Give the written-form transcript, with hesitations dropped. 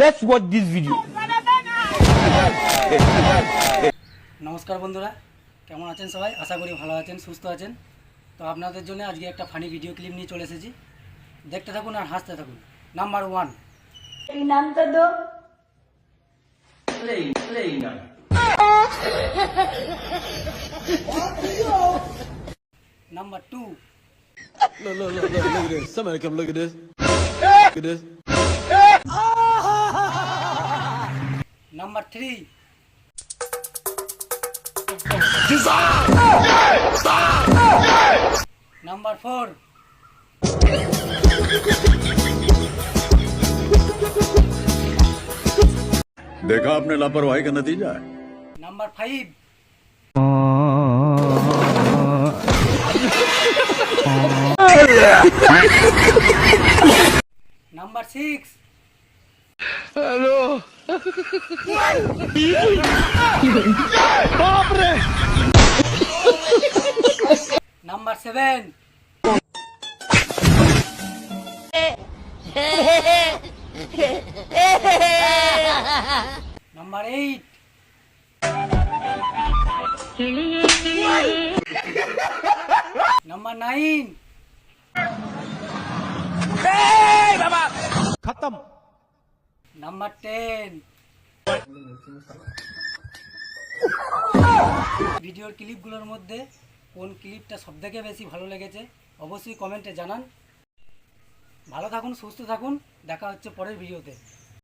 Let's watch this video. নমস্কার বন্ধুরা, কেমন আছেন সবাই? আশা করি ভালো আছেন, সুস্থ আছেন। তো আপনাদের জন্য আজকে একটা ফানি ভিডিও ক্লিপ নিয়ে চলে এসেছি। দেখতে থাকুন আর হাসতে থাকুন। নাম্বার 1, এই নামটা দো। Number 2, Look at this. Somebody come look at this. Look at this. Number 3, number 4, देखा आपने लापरवाही का नतीजा है। Number 5, number 6, number 7, number 8, number 9, खत्म. নাম্বার 10। ভিডিওর ক্লিপগুলোর মধ্যে কোন ক্লিপটা সবথেকে বেশি ভালো লেগেছে অবশ্যই কমেন্টে জানান। ভালো থাকুন, সুস্থ থাকুন, দেখা হচ্ছে পরের ভিডিওতে।